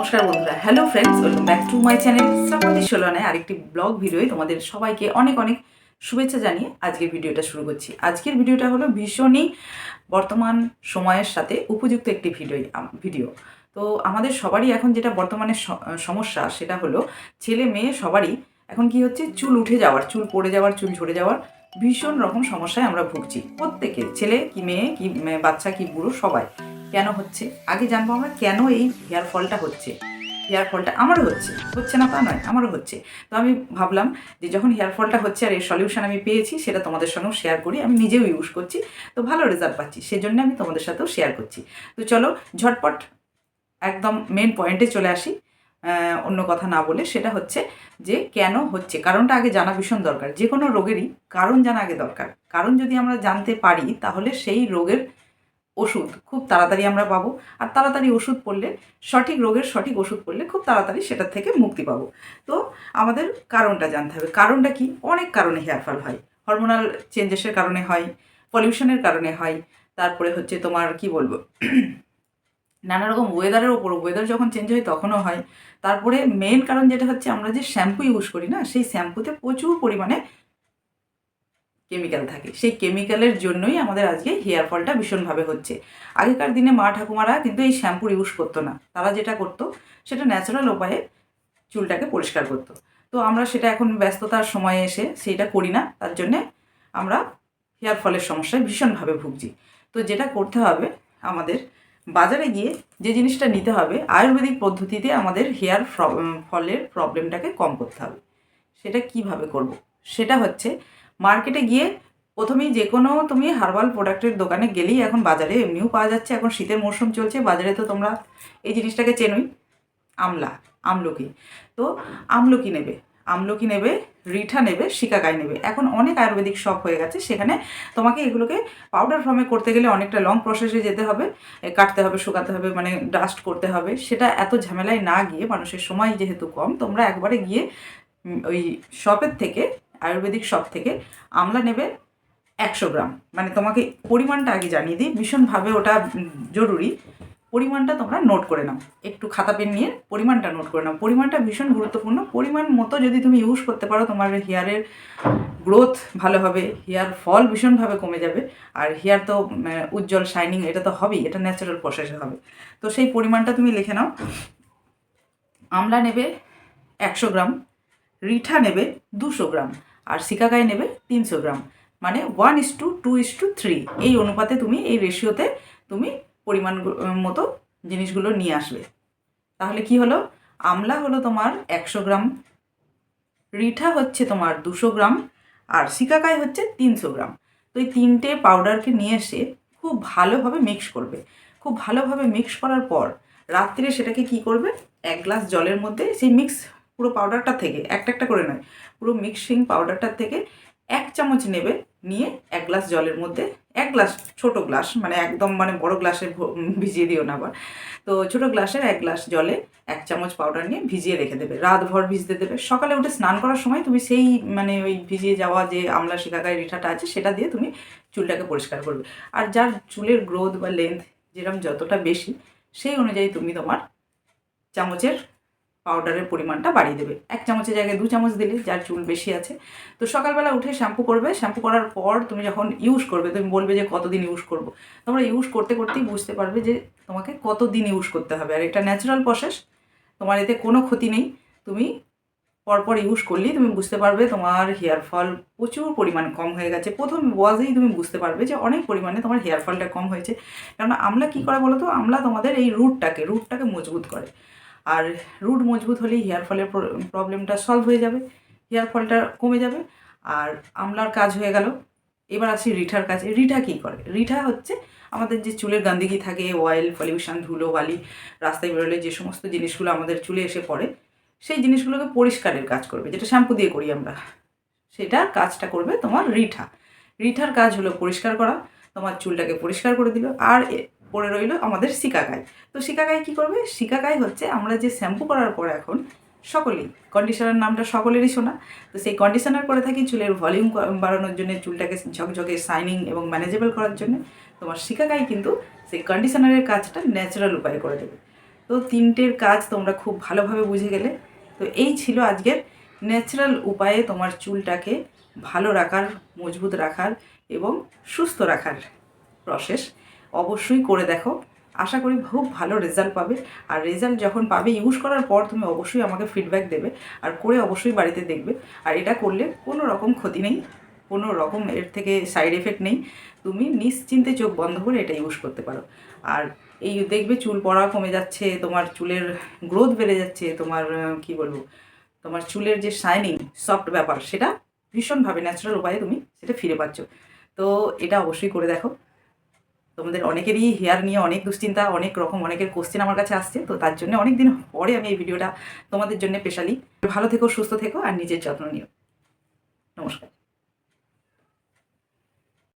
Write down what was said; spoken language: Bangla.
নমস্কার বন্ধুরা, hello friends, welcome back to my channel Shrabanti সোলানায় আরেকটি ব্লগ ভিডিওয় তোমাদের সবাইকে অনেক অনেক শুভেচ্ছা জানিয়ে আজকের ভিডিওটা শুরু করছি। আজকের ভিডিওটা হলো ভীষণই বর্তমান সময়ের সাথে উপযুক্ত একটি ভিডিও। তো আমাদের সবারই এখন যেটা বর্তমানে সমস্যা সেটা হলো ছেলে মেয়ে সবারই এখন কি হচ্ছে, চুল উঠে যাওয়ার, চুল পড়ে যাওয়ার, চুল ঝরে যাওয়ার ভীষণ রকম সমস্যায় আমরা ভুগছি। প্রত্যেকের, ছেলে কি মেয়ে কি বাচ্চা কি বুড়ো, সবাই। কেন হচ্ছে আগে জানবো আমরা, কেন এই হেয়ার ফলটা হচ্ছে। হেয়ার ফলটা আমারও হচ্ছে না তা নয়, আমারও হচ্ছে। তো আমি ভাবলাম যে যখন হেয়ার ফলটা হচ্ছে আর এর সলিউশন আমি পেয়েছি, সেটা তোমাদের সঙ্গেও শেয়ার করি। আমি নিজেও ইউজ করছি, তো ভালো রেজাল্ট পাচ্ছি, সেজন্য আমি তোমাদের সাথেও শেয়ার করছি। তো চলো ঝটপট একদম মেন পয়েন্টে চলে আসি, অন্য কথা না বলে। সেটা হচ্ছে যে কেন হচ্ছে, কারণটা আগে জানা ভীষণ দরকার। যে কোনো রোগেরই কারণ জানা আগে দরকার। কারণ যদি আমরা জানতে পারি তাহলে সেই রোগের ওষুধ খুব তাড়াতাড়ি আমরা পাবো। আর তাড়াতাড়ি ওষুধ পড়লে, সঠিক রোগের সঠিক ওষুধ পড়লে খুব তাড়াতাড়ি সেটার থেকে মুক্তি পাবো। তো আমাদের কারণটা জানতে হবে। কারণটা কি? অনেক কারণে হেয়ার ফল হয়। হরমোনাল চেঞ্জেসের কারণে হয়, পলিউশনের কারণে হয়, তারপরে হচ্ছে তোমার কি বলবো, নানা রকম ওয়েদারের ওপর, ওয়েদার যখন চেঞ্জ হয় তখনও হয়। তারপরে মেন কারণ যেটা হচ্ছে, আমরা যে শ্যাম্পু ইউজ করি না, সেই শ্যাম্পুতে প্রচুর পরিমাণে কেমিক্যাল থাকে। সেই কেমিক্যালের জন্যই আমাদের আজকে হেয়ার ফলটা ভীষণভাবে হচ্ছে। আগেকার দিনে মা ঠাকুমারা কিন্তু এই শ্যাম্পুর ইউজ করতো না। তারা যেটা করতো সেটা ন্যাচারাল উপায়ে চুলটাকে পরিষ্কার করতো। তো আমরা সেটা এখন ব্যস্ততার সময়ে এসে সেইটা করি না, তার জন্যে আমরা হেয়ার ফলের সমস্যায় ভীষণভাবে ভুগছি। তো যেটা করতে হবে আমাদের, বাজারে গিয়ে যে জিনিসটা নিতে হবে, আয়ুর্বেদিক পদ্ধতিতে আমাদের হেয়ার ফলের প্রবলেমটাকে কম করতে হবে। সেটা কিভাবে করব? সেটা হচ্ছে মার্কেটে গিয়ে প্রথমেই যে কোনো তুমি হার্বাল প্রোডাক্টের দোকানে গেলেই, এখন বাজারে এমনিও পাওয়া যাচ্ছে, এখন শীতের মরশুম চলছে, বাজারে তো তোমরা এই জিনিসটাকে চেনোই, আমলকি। তো আমলকি নেবে, রিঠা নেবে, শিকাকাই নেবে। এখন অনেক আয়ুর্বেদিক শপ হয়ে গেছে, সেখানে তোমাকে এগুলোকে পাউডার ফর্মে করতে গেলে অনেকটা লং প্রসেসে যেতে হবে, কাটতে হবে, শুকাতে হবে, মানে ডাস্ট করতে হবে। সেটা এত ঝামেলায় না গিয়ে, মানুষের সময় যেহেতু কম, তোমরা একবারে গিয়ে ওই শপের থেকে, আয়ুর্বেদিক শপ থেকে আমলা নেবে 100 গ্রাম। মানে তোমাকে পরিমাণটা আগে জানিয়ে দিই, ভীষণভাবে ওটা জরুরি। পরিমাণটা তোমরা নোট করে নাও, একটু খাতা পেন নিয়ে পরিমাণটা নোট করে নাও। পরিমাণটা ভীষণ গুরুত্বপূর্ণ। পরিমাণ মতো যদি তুমি ইউজ করতে পারো, তোমার হেয়ারের গ্রোথ ভালো হবে, হেয়ার ফল ভীষণভাবে কমে যাবে। আর হেয়ার তো উজ্জ্বল শাইনিং, এটা তো হবেই, এটা ন্যাচারাল প্রসেসে হবে। তো সেই পরিমাণটা তুমি লিখে নাও। আমলা নেবে 100 গ্রাম, রিঠা নেবে 200 গ্রাম, আর সিকাকাই নেবে 300 গ্রাম। মানে 1:2:3 এই অনুপাতে তুমি, এই রেশিওতে তুমি পরিমাণ মতো জিনিসগুলো নিয়ে আসবে। তাহলে কি হলো, আমলা হলো তোমার 100 গ্রাম, রিঠা হচ্ছে তোমার 200 গ্রাম, আর সিকাকাই হচ্ছে 300 গ্রাম। তো এই তিনটে পাউডারকে নিয়ে এসে খুব ভালোভাবে মিক্স করবে। খুব ভালোভাবে মিক্স করার পর রাত্রে সেটাকে কি করবে, 1 গ্লাস জলের মধ্যে সেই মিক্স পুরো পাউডারটা থেকে, একটা একটা করে নয়, পুরো মিক্সিং পাউডারটার থেকে 1 চামচ নেবে, নিয়ে 1 গ্লাস জলের মধ্যে, 1 গ্লাস, ছোটো গ্লাস, মানে একদম মানে বড় গ্লাসে ভিজিয়ে দিও না আবার। তো ছোটো গ্লাসের 1 গ্লাস জলে 1 চামচ পাউডার নিয়ে ভিজিয়ে রেখে দেবে, রাতভর ভিজতে দেবে। সকালে উঠে স্নান করার সময় তুমি সেই মানে ওই ভিজিয়ে যাওয়া যে আমলা, শিকাকাই, রিঠাটা আছে, সেটা দিয়ে তুমি চুলটাকে পরিষ্কার করবে। আর যার চুলের গ্রোথ বা লেন্থ যেরকম যতটা বেশি, সেই অনুযায়ী তুমি তোমার চামচের পাউডারের পরিমাণটা বাড়িয়ে দেবে। 1 চামচের জায়গায় 2 চামচ দিলে, যার চুল বেশি আছে। তো সকালবেলা উঠে শ্যাম্পু করবে। শ্যাম্পু করার পর তুমি যখন ইউজ করবে, তুমি বলবে যে কতদিন ইউজ করব। তোমরা ইউজ করতে করতেই বুঝতে পারবে যে তোমাকে কতদিন ইউজ করতে হবে। আর এটা ন্যাচারাল প্রসেস, তোমার এতে কোনো ক্ষতি নেই। তুমি পরপর ইউজ করলেই তুমি বুঝতে পারবে তোমার হেয়ার ফল প্রচুর পরিমাণ কম হয়ে গেছে। প্রথম ওয়াজেই তুমি বুঝতে পারবে যে অনেক পরিমাণে তোমার হেয়ার ফলটা কম হয়েছে। কেননা আমলা কী করে বলো তো, আমলা তোমাদের এই রুটটাকে মজবুত করে। আর রুট মজবুত হলেই হেয়ার ফলের প্রবলেমটা সলভ হয়ে যাবে, হেয়ার ফলটা কমে যাবে। আর আমলার কাজ হয়ে গেল। এবার আসি রিঠার কাছে। রিঠা কী করে? রিঠা হচ্ছে আমাদের যে চুলের গান্দিগি থাকে, অয়েল, পলিউশন, ধুলো বালি, রাস্তায় বেরোলে যে সমস্ত জিনিসগুলো আমাদের চুলে এসে পড়ে, সেই জিনিসগুলোকে পরিষ্কারের কাজ করবে, যেটা শ্যাম্পু দিয়ে করি আমরা। সেটার কাজটা করবে তোমার রিঠা। রিঠার কাজ হলো পরিষ্কার করা, তোমার চুলটাকে পরিষ্কার করে দিল। আর পড়ে রইল আমাদের সিকাকাই। তো সিকাকাই কী করবে? সিকাকাই হচ্ছে আমরা যে শ্যাম্পু করার পর এখন সকলেই, কন্ডিশনার নামটা সকলেরই শোনা, তো সেই কন্ডিশনার করে থাকি চুলের ভলিউম বাড়ানোর জন্য, চুলটাকে ঝকঝকে শাইনিং এবং ম্যানেজেবল করার জন্য। তোমার সিকাকাই কিন্তু সেই কন্ডিশনারের কাজটা ন্যাচারাল উপায়ে করে দেবে। তো তিনটের কাজ তোমরা খুব ভালোভাবে বুঝে গেলে। তো এই ছিল আজকের ন্যাচারাল উপায়ে তোমার চুলটাকে ভালো রাখার, মজবুত রাখার এবং সুস্থ রাখার প্রসেস। অবশ্যই করে দেখো, আশা করি খুব ভালো রেজাল্ট পাবে। আর রেজাল্ট যখন পাবে, ইউজ করার পর তুমি অবশ্যই আমাকে ফিডব্যাক দেবে, আর করে অবশ্যই বাড়িতে দেখবে। আর এটা করলে কোনো রকম ক্ষতি নেই, কোনো রকম এর থেকে সাইড এফেক্ট নেই। তুমি নিশ্চিন্তে চোখ বন্ধ করে এটা ইউজ করতে পারো। আর এই দেখবে চুল পড়া কমে যাচ্ছে, তোমার চুলের গ্রোথ বেড়ে যাচ্ছে, তোমার কি বলবো, তোমার চুলের যে শাইনিং সফট ব্যাপার সেটা ভীষণভাবে ন্যাচারাল উপায়ে তুমি সেটা ফিরে পাচ্ছ। তো এটা অবশ্যই করে দেখো। তোমাদের অনেকেরই হেয়ার নিয়ে অনেক দুশ্চিন্তা, অনেক রকম অনেকের কোশ্চেন আমার কাছে আসছে, তো তার জন্য অনেক দিন পরে আমি এই ভিডিওটা তোমাদের জন্য স্পেশালি। ভালো থেকো, সুস্থ থেকো আর নিজের যত্ন নিও। নমস্কার।